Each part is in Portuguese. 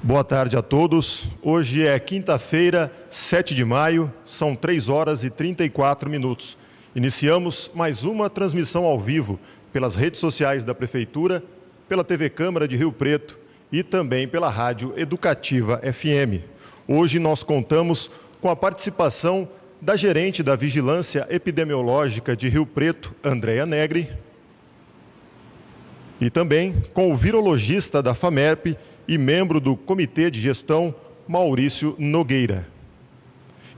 Boa tarde a todos. Hoje é quinta-feira, 7 de maio, são 3 horas e 34 minutos. Iniciamos mais uma transmissão ao vivo pelas redes sociais da Prefeitura, pela TV Câmara de Rio Preto e também pela Rádio Educativa FM. Hoje nós contamos com a participação da gerente da Vigilância Epidemiológica de Rio Preto, Andréa Negri, e também com o virologista da FAMERP e membro do Comitê de Gestão, Maurício Nogueira.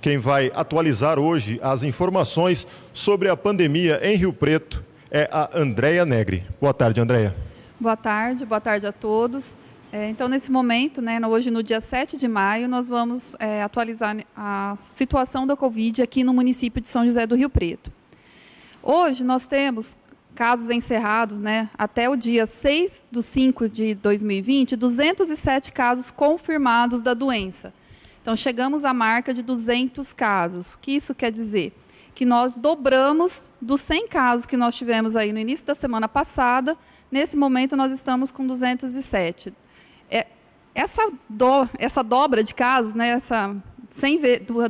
Quem vai atualizar hoje as informações sobre a pandemia em Rio Preto é a Andréa Negri. Boa tarde, Andréa. Boa tarde a todos. Então, nesse momento, hoje no dia 7 de maio, nós vamos atualizar a situação da Covid aqui no município de São José do Rio Preto. Hoje nós temos casos encerrados, até o dia 6/5/2020, 207 casos confirmados da doença. Então, chegamos à marca de 200 casos. O que isso quer dizer? Que nós dobramos dos 100 casos que nós tivemos aí no início da semana passada. Nesse momento, nós estamos com 207. Essa dobra de casos,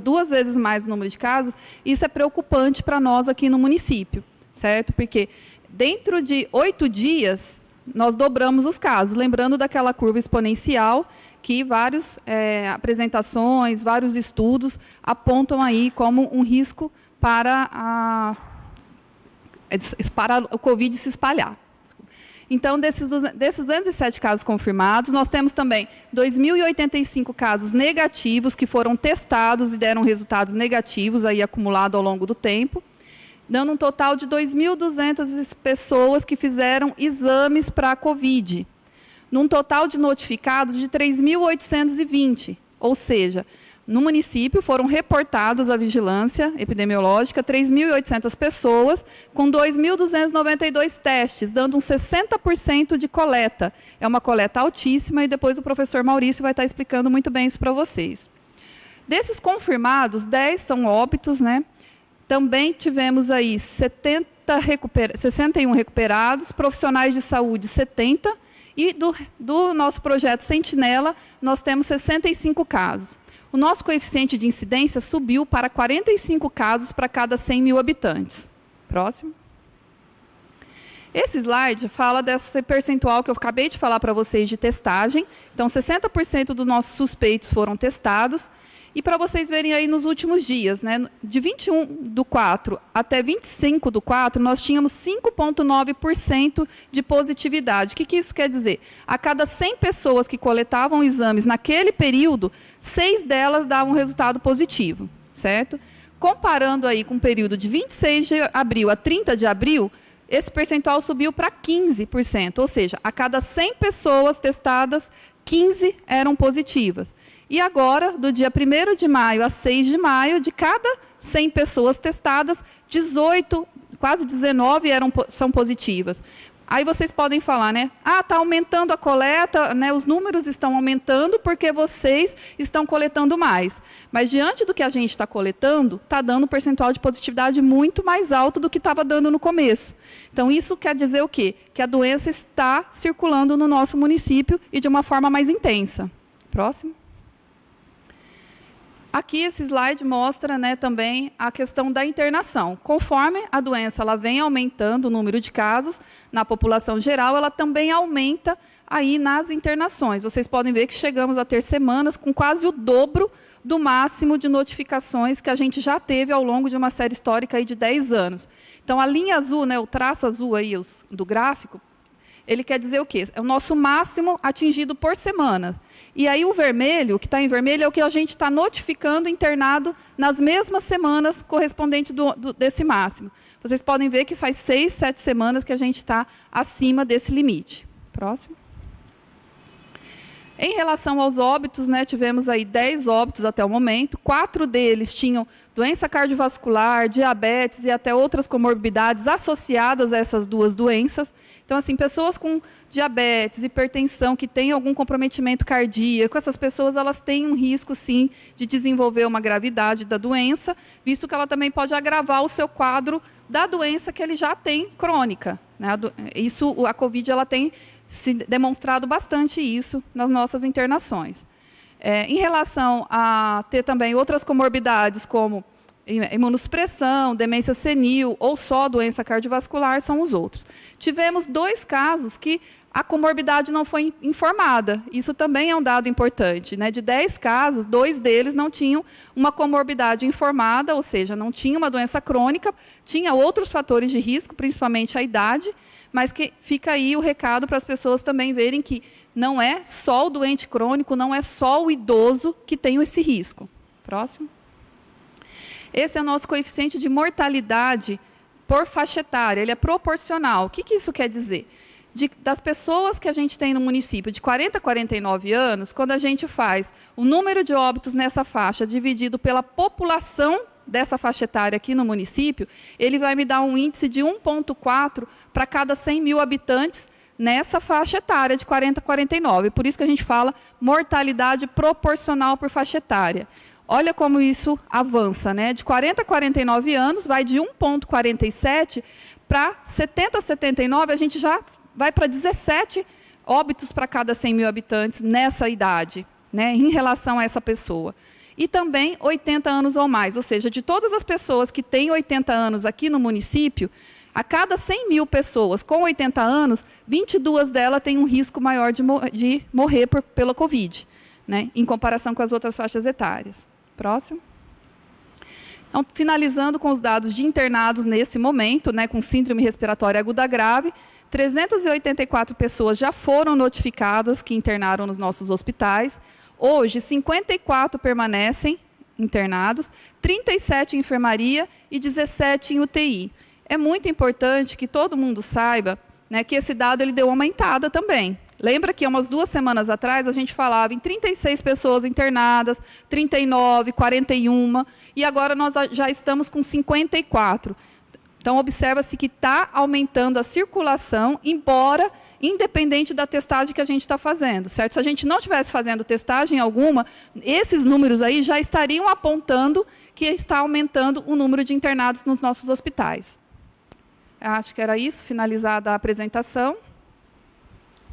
duas vezes mais o número de casos, isso é preocupante para nós aqui no município, certo? Porque dentro de 8 dias, nós dobramos os casos, lembrando daquela curva exponencial que várias apresentações, vários estudos apontam aí como um risco para o Covid se espalhar. Então, desses 207 casos confirmados, nós temos também 2.085 casos negativos que foram testados e deram resultados negativos aí acumulado ao longo do tempo, dando um total de 2.200 pessoas que fizeram exames para a Covid, num total de notificados de 3.820, ou seja, no município foram reportados à vigilância epidemiológica 3.800 pessoas com 2.292 testes, dando um 60% de coleta. É uma coleta altíssima e depois o professor Maurício vai estar explicando muito bem isso para vocês. Desses confirmados, 10 são óbitos, Também tivemos aí 61 recuperados, profissionais de saúde 70, e do nosso projeto Sentinela, nós temos 65 casos. O nosso coeficiente de incidência subiu para 45 casos para cada 100 mil habitantes. Próximo. Esse slide fala desse percentual que eu acabei de falar para vocês de testagem. Então, 60% dos nossos suspeitos foram testados. E para vocês verem aí nos últimos dias, de 21/4 até 25/4, nós tínhamos 5,9% de positividade. O que isso quer dizer? A cada 100 pessoas que coletavam exames naquele período, 6 delas davam resultado positivo, certo? Comparando aí com o período de 26 de abril a 30 de abril, esse percentual subiu para 15%, ou seja, a cada 100 pessoas testadas, 15 eram positivas. E agora, do dia 1º de maio a 6 de maio, de cada 100 pessoas testadas, 18, quase 19 são positivas. Aí vocês podem falar, está aumentando a coleta, os números estão aumentando porque vocês estão coletando mais. Mas diante do que a gente está coletando, está dando um percentual de positividade muito mais alto do que estava dando no começo. Então, isso quer dizer o quê? Que a doença está circulando no nosso município e de uma forma mais intensa. Próximo. Aqui esse slide mostra também a questão da internação. Conforme a doença ela vem aumentando o número de casos na população geral, ela também aumenta aí nas internações. Vocês podem ver que chegamos a ter semanas com quase o dobro do máximo de notificações que a gente já teve ao longo de uma série histórica aí de 10 anos. Então, a linha azul, o traço azul aí do gráfico, ele quer dizer o quê? É o nosso máximo atingido por semana. E aí o vermelho, o que está em vermelho, é o que a gente está notificando internado nas mesmas semanas correspondentes desse máximo. Vocês podem ver que faz 6, 7 semanas que a gente está acima desse limite. Próximo. Em relação aos óbitos, tivemos aí 10 óbitos até o momento, 4 deles tinham doença cardiovascular, diabetes e até outras comorbidades associadas a essas duas doenças. Então, assim, pessoas com diabetes, hipertensão, que têm algum comprometimento cardíaco, essas pessoas elas têm um risco, sim, de desenvolver uma gravidade da doença, visto que ela também pode agravar o seu quadro da doença que ele já tem crônica. A Covid ela tem se demonstrado bastante isso nas nossas internações. Em relação a ter também outras comorbidades, como imunossupressão, demência senil ou só doença cardiovascular, são os outros. Tivemos 2 casos que a comorbidade não foi informada. Isso também é um dado importante, né? De 10 casos, 2 deles não tinham uma comorbidade informada, ou seja, não tinha uma doença crônica, tinha outros fatores de risco, principalmente a idade, mas que fica aí o recado para as pessoas também verem que não é só o doente crônico, não é só o idoso que tem esse risco. Próximo. Esse é o nosso coeficiente de mortalidade por faixa etária, ele é proporcional. O que isso quer dizer? Das pessoas que a gente tem no município de 40 a 49 anos, quando a gente faz o número de óbitos nessa faixa dividido pela população dessa faixa etária aqui no município, ele vai me dar um índice de 1,4 para cada 100 mil habitantes nessa faixa etária de 40 a 49. Por isso que a gente fala mortalidade proporcional por faixa etária. Olha como isso avança, né? De 40 a 49 anos, vai de 1,47 para 70 a 79, a gente já vai para 17 óbitos para cada 100 mil habitantes nessa idade, né, em relação a essa pessoa. E também 80 anos ou mais, ou seja, de todas as pessoas que têm 80 anos aqui no município, a cada 100 mil pessoas com 80 anos, 22 delas têm um risco maior de morrer pela Covid, né, em comparação com as outras faixas etárias. Próximo. Então, finalizando com os dados de internados nesse momento, né, com síndrome respiratória aguda grave, 384 pessoas já foram notificadas que internaram nos nossos hospitais. Hoje, 54 permanecem internados, 37 em enfermaria e 17 em UTI. É muito importante que todo mundo saiba, né, que esse dado ele deu uma aumentada também. Lembra que há umas 2 semanas atrás a gente falava em 36 pessoas internadas, 39, 41, e agora nós já estamos com 54. Então, observa-se que está aumentando a circulação, embora independente da testagem que a gente está fazendo, certo? Se a gente não estivesse fazendo testagem alguma, esses números aí já estariam apontando que está aumentando o número de internados nos nossos hospitais. Acho que era isso, finalizada a apresentação.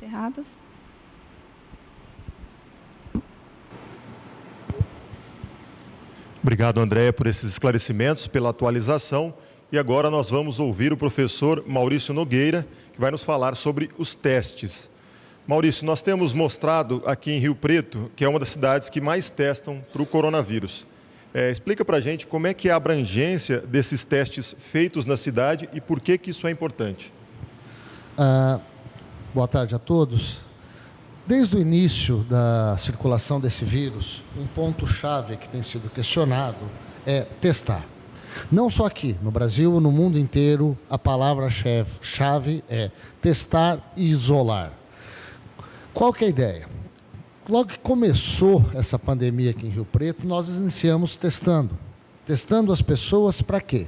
Erradas. Obrigado, Andréia, por esses esclarecimentos, pela atualização. E agora nós vamos ouvir o professor Maurício Nogueira, que vai nos falar sobre os testes. Maurício, nós temos mostrado aqui em Rio Preto, que é uma das cidades que mais testam para o coronavírus. Explica para a gente como é que é a abrangência desses testes feitos na cidade e por que isso é importante. Boa tarde a todos. Desde o início da circulação desse vírus, um ponto-chave que tem sido questionado é testar. Não só aqui, no Brasil, no mundo inteiro, a palavra-chave é testar e isolar. Qual que é a ideia? Logo que começou essa pandemia aqui em Rio Preto, nós iniciamos testando as pessoas para quê?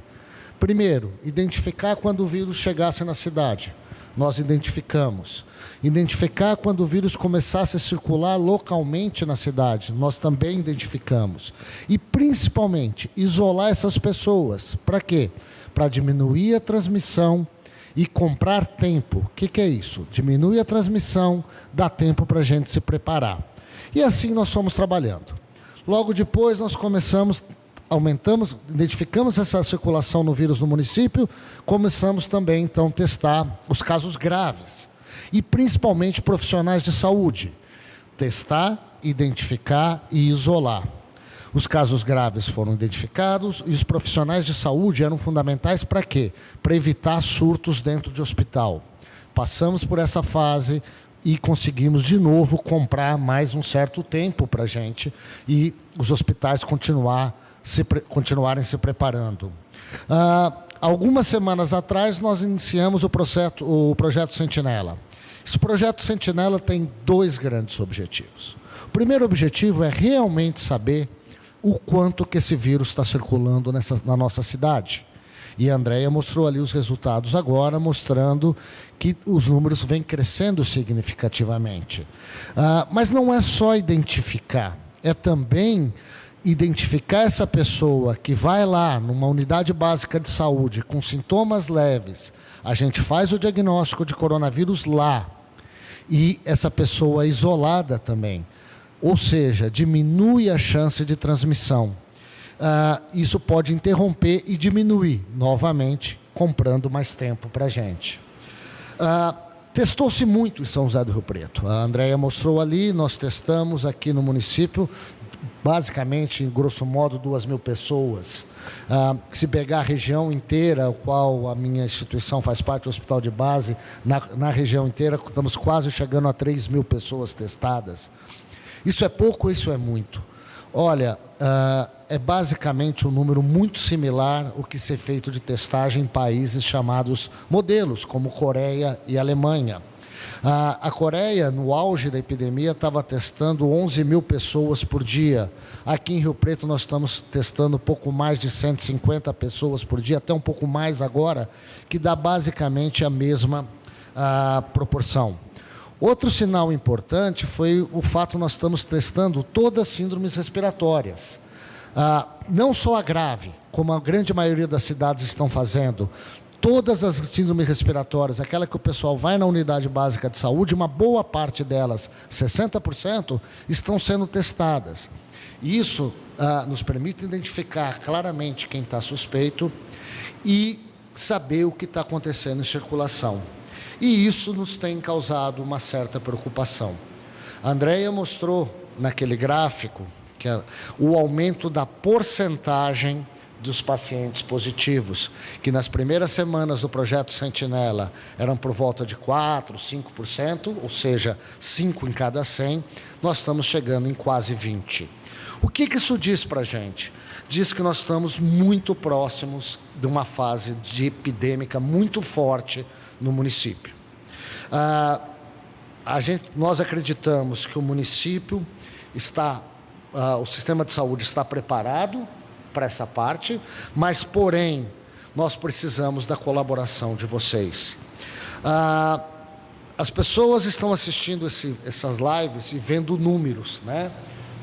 Primeiro, identificar quando o vírus chegasse na cidade. Nós identificamos. Identificar quando o vírus começasse a circular localmente na cidade. Nós também identificamos. E, principalmente, isolar essas pessoas. Para quê? Para diminuir a transmissão e comprar tempo. O que é isso? Diminui a transmissão, dá tempo para a gente se preparar. E assim nós fomos trabalhando. Logo depois nós identificamos essa circulação no vírus no município, começamos também, então, a testar os casos graves. E, principalmente, profissionais de saúde. Testar, identificar e isolar. Os casos graves foram identificados e os profissionais de saúde eram fundamentais para quê? Para evitar surtos dentro de hospital. Passamos por essa fase e conseguimos, de novo, comprar mais um certo tempo para a gente e os hospitais continuarem se preparando. Algumas semanas atrás, nós iniciamos o projeto Sentinela. Esse projeto Sentinela tem 2 grandes objetivos. O primeiro objetivo é realmente saber o quanto que esse vírus está circulando na nossa cidade. E a Andréia mostrou ali os resultados agora, mostrando que os números vêm crescendo significativamente. Mas não é só identificar, é também identificar essa pessoa que vai lá numa unidade básica de saúde com sintomas leves, a gente faz o diagnóstico de coronavírus lá. e essa pessoa é isolada também. Ou seja, diminui a chance de transmissão. Isso pode interromper e diminuir novamente, comprando mais tempo para a gente. Testou-se muito em São José do Rio Preto. A Andréia mostrou ali, nós testamos aqui no município, basicamente, em grosso modo, 2.000 pessoas. Se pegar a região inteira, o qual a minha instituição faz parte, o Hospital de Base, na região inteira, estamos quase chegando a 3.000 pessoas testadas. Isso é pouco ou isso é muito? Olha, é basicamente um número muito similar ao que se é feito de testagem em países chamados modelos, como Coreia e Alemanha. A Coreia, no auge da epidemia, estava testando 11.000 pessoas por dia. Aqui em Rio Preto nós estamos testando pouco mais de 150 pessoas por dia, até um pouco mais agora, que dá basicamente a mesma proporção. Outro sinal importante foi o fato que nós estamos testando todas as síndromes respiratórias. Não só a grave, como a grande maioria das cidades estão fazendo. Todas as síndromes respiratórias, aquela que o pessoal vai na unidade básica de saúde, uma boa parte delas, 60%, estão sendo testadas. Isso nos permite identificar claramente quem está suspeito e saber o que está acontecendo em circulação. E isso nos tem causado uma certa preocupação. A Andréia mostrou naquele gráfico que o aumento da porcentagem dos pacientes positivos, que nas primeiras semanas do projeto Sentinela eram por volta de 4%, 5%, ou seja, 5 em cada 100, nós estamos chegando em quase 20%. O que isso diz para a gente? Diz que nós estamos muito próximos de uma fase de epidêmica muito forte no município. Nós acreditamos que o município o sistema de saúde está preparado para essa parte, mas, porém, nós precisamos da colaboração de vocês. As pessoas estão assistindo essas lives e vendo números, né?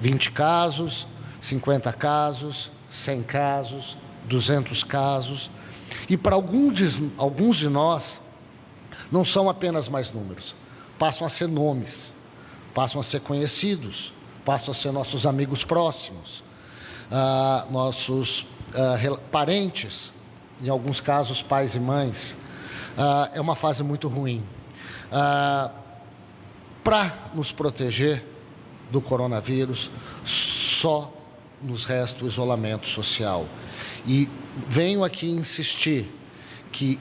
20 casos, 50 casos, 100 casos, 200 casos. E para alguns de nós, não são apenas mais números, passam a ser nomes, passam a ser conhecidos, passam a ser nossos amigos próximos, nossos parentes, em alguns casos pais e mães. É uma fase muito ruim. Para nos proteger do coronavírus, só nos resta o isolamento social. E venho aqui insistir que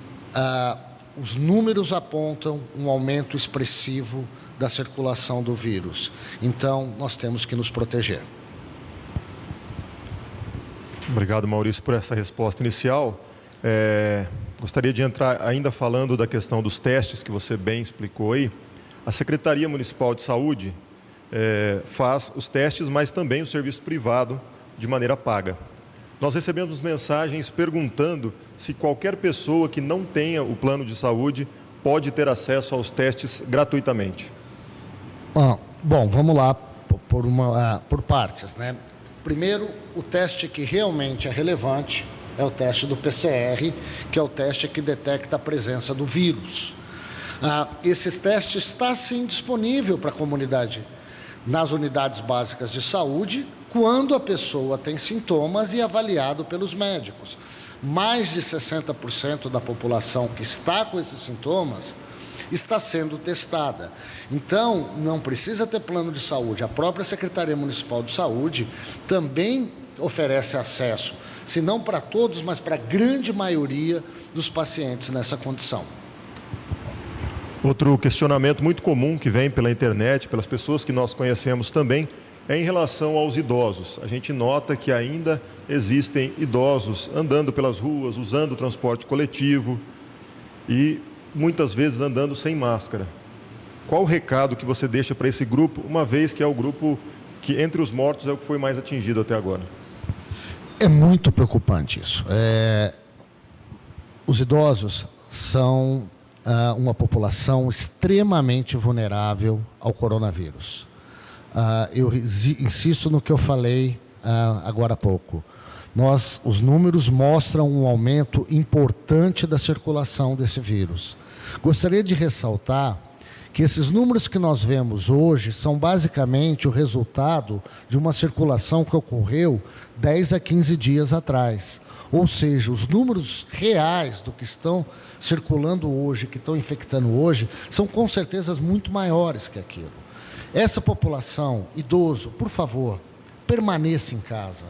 os números apontam um aumento expressivo da circulação do vírus. Então, nós temos que nos proteger. Obrigado, Maurício, por essa resposta inicial. Gostaria de entrar ainda falando da questão dos testes, que você bem explicou aí. A Secretaria Municipal de Saúde faz os testes, mas também o serviço privado de maneira paga. Nós recebemos mensagens perguntando se qualquer pessoa que não tenha o plano de saúde pode ter acesso aos testes gratuitamente. Bom, vamos lá por partes, né? Primeiro, o teste que realmente é relevante é o teste do PCR, que é o teste que detecta a presença do vírus. Esse teste está, sim, disponível para a comunidade nas unidades básicas de saúde, quando a pessoa tem sintomas e avaliado pelos médicos. Mais de 60% da população que está com esses sintomas está sendo testada. Então, não precisa ter plano de saúde. A própria Secretaria Municipal de Saúde também oferece acesso, se não para todos, mas para a grande maioria dos pacientes nessa condição. Outro questionamento muito comum que vem pela internet, pelas pessoas que nós conhecemos também, é em relação aos idosos. A gente nota que ainda existem idosos andando pelas ruas, usando o transporte coletivo e muitas vezes andando sem máscara. Qual o recado que você deixa para esse grupo, uma vez que é o grupo que, entre os mortos, é o que foi mais atingido até agora? É muito preocupante isso. Os idosos são uma população extremamente vulnerável ao coronavírus. Eu insisto no que eu falei agora há pouco. Os números mostram um aumento importante da circulação desse vírus. Gostaria de ressaltar que esses números que nós vemos hoje são basicamente o resultado de uma circulação que ocorreu 10 a 15 dias atrás. Ou seja, os números reais do que estão circulando hoje, que estão infectando hoje, são com certeza muito maiores que aquilo. Essa população, idoso, por favor, permaneça em casa.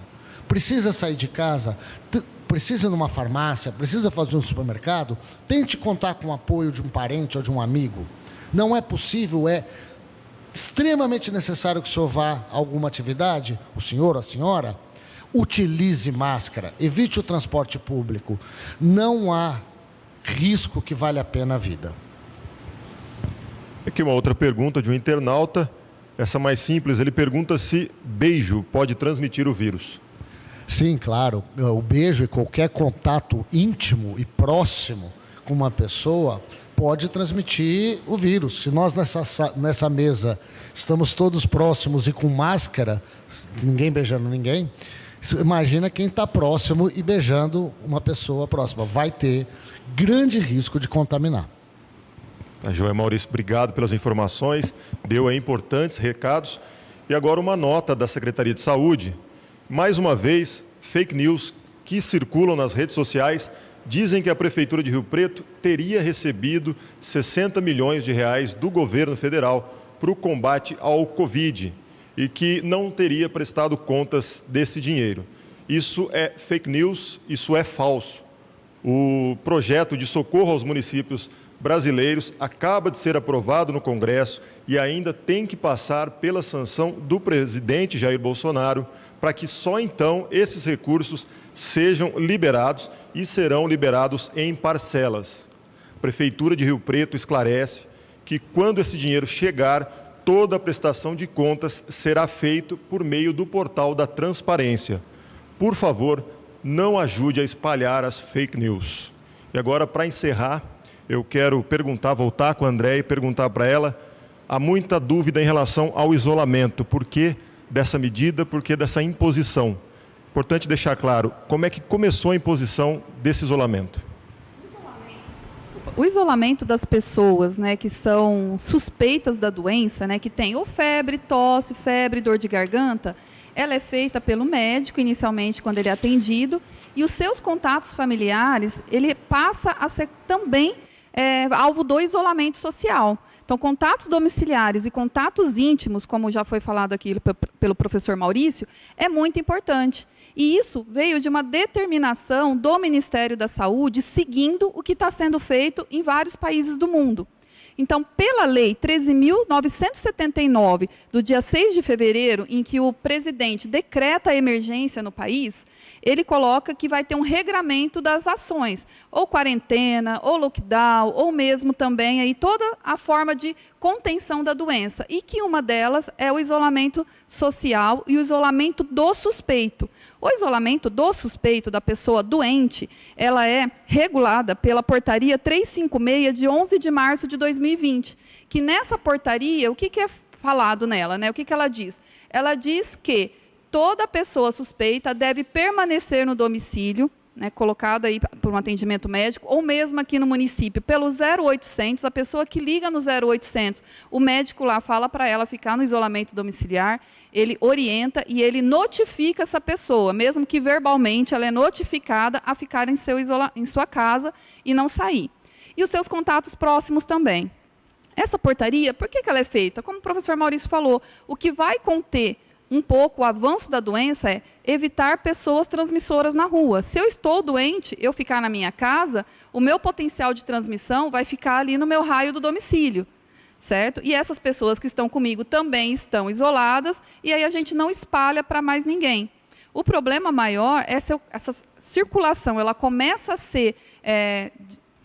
Precisa sair de casa, precisa ir numa farmácia, precisa fazer um supermercado, tente contar com o apoio de um parente ou de um amigo. Não é possível, é extremamente necessário que o senhor vá a alguma atividade, o senhor ou a senhora, utilize máscara, evite o transporte público. Não há risco que vale a pena a vida. Aqui uma outra pergunta de um internauta, essa mais simples, ele pergunta se beijo pode transmitir o vírus. Sim, claro. O beijo e qualquer contato íntimo e próximo com uma pessoa pode transmitir o vírus. Se nós nessa mesa estamos todos próximos e com máscara, ninguém beijando ninguém, imagina quem está próximo e beijando uma pessoa próxima. Vai ter grande risco de contaminar. Joel Maurício, obrigado pelas informações, deu aí importantes recados. E agora uma nota da Secretaria de Saúde. Mais uma vez, fake news que circulam nas redes sociais dizem que a Prefeitura de Rio Preto teria recebido 60 milhões de reais do governo federal para o combate ao Covid e que não teria prestado contas desse dinheiro. Isso é fake news, isso é falso. O projeto de socorro aos municípios brasileiros acaba de ser aprovado no Congresso e ainda tem que passar pela sanção do presidente Jair Bolsonaro para que só então esses recursos sejam liberados e serão liberados em parcelas. A Prefeitura de Rio Preto esclarece que quando esse dinheiro chegar, toda a prestação de contas será feita por meio do portal da transparência. Por favor, não ajude a espalhar as fake news. E agora, para encerrar, eu quero voltar com a Andréia e perguntar para ela, há muita dúvida em relação ao isolamento. Por que dessa medida, por que dessa imposição? Importante deixar claro, como é que começou a imposição desse isolamento? O isolamento das pessoas, né, que são suspeitas da doença, né, que tem ou febre, tosse, dor de garganta, ela é feita pelo médico inicialmente quando ele é atendido e os seus contatos familiares, ele passa a ser também alvo do isolamento social. Então, contatos domiciliares e contatos íntimos, como já foi falado aqui pelo professor Maurício, é muito importante. E isso veio de uma determinação do Ministério da Saúde, seguindo o que está sendo feito em vários países do mundo. Então, pela Lei 13.979, do dia 6 de fevereiro, em que o presidente decreta a emergência no país, ele coloca que vai ter um regramento das ações, ou quarentena, ou lockdown, ou mesmo também aí toda a forma de contenção da doença, e que uma delas é o isolamento social e o isolamento do suspeito. O isolamento do suspeito, da pessoa doente, ela é regulada pela portaria 356 de 11 de março de 2020, que nessa portaria, o que é falado nela, né? O que ela diz? Ela diz que toda pessoa suspeita deve permanecer no domicílio, né, colocada aí por um atendimento médico, ou mesmo aqui no município, pelo 0800, a pessoa que liga no 0800, o médico lá fala para ela ficar no isolamento domiciliar, ele orienta e ele notifica essa pessoa, mesmo que verbalmente ela é notificada a ficar em sua casa e não sair. E os seus contatos próximos também. Essa portaria, por que ela é feita? Como o professor Maurício falou, o que vai conter um pouco o avanço da doença é evitar pessoas transmissoras na rua. Se eu estou doente, eu ficar na minha casa, o meu potencial de transmissão vai ficar ali no meu raio do domicílio, certo? E essas pessoas que estão comigo também estão isoladas, e aí a gente não espalha para mais ninguém. O problema maior é essa circulação, ela começa a ser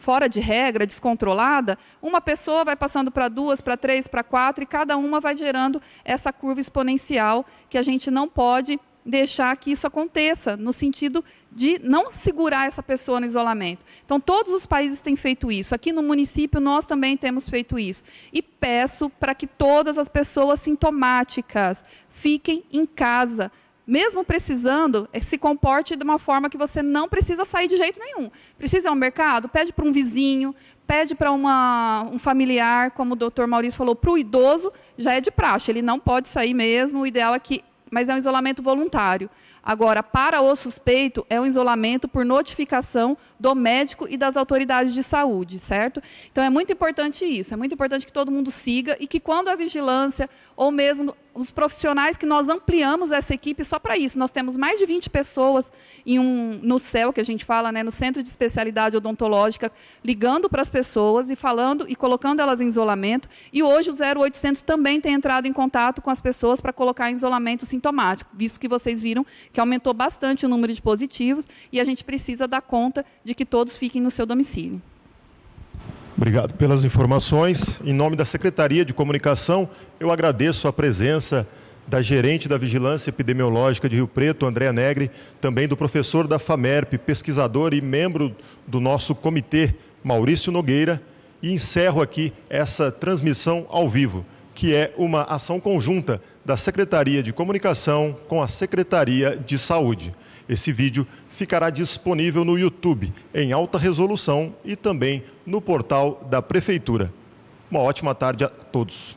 fora de regra, descontrolada, uma pessoa vai passando para 2, para 3, para 4, e cada uma vai gerando essa curva exponencial que a gente não pode deixar que isso aconteça, no sentido de não segurar essa pessoa no isolamento. Então, todos os países têm feito isso. Aqui no município, nós também temos feito isso. E peço para que todas as pessoas sintomáticas fiquem em casa, mesmo precisando, se comporte de uma forma que você não precisa sair de jeito nenhum. Precisa ir ao mercado? Pede para um vizinho, pede para um familiar, como o doutor Maurício falou, para o idoso, já é de praxe, ele não pode sair mesmo, o ideal é que, mas é um isolamento voluntário. Agora, para o suspeito, é um isolamento por notificação do médico e das autoridades de saúde, certo? Então, é muito importante isso, é muito importante que todo mundo siga e que quando a vigilância, ou mesmo os profissionais que nós ampliamos essa equipe só para isso, nós temos mais de 20 pessoas no CEL, que a gente fala, né, no Centro de Especialidade Odontológica, ligando para as pessoas e falando e colocando elas em isolamento. E hoje o 0800 também tem entrado em contato com as pessoas para colocar em isolamento sintomático, visto que vocês viram que aumentou bastante o número de positivos e a gente precisa dar conta de que todos fiquem no seu domicílio. Obrigado pelas informações. Em nome da Secretaria de Comunicação, eu agradeço a presença da gerente da Vigilância Epidemiológica de Rio Preto, Andréa Negri, também do professor da FAMERP, pesquisador e membro do nosso comitê, Maurício Nogueira, e encerro aqui essa transmissão ao vivo, que é uma ação conjunta da Secretaria de Comunicação com a Secretaria de Saúde. Esse vídeo ficará disponível no YouTube, em alta resolução e também no portal da Prefeitura. Uma ótima tarde a todos.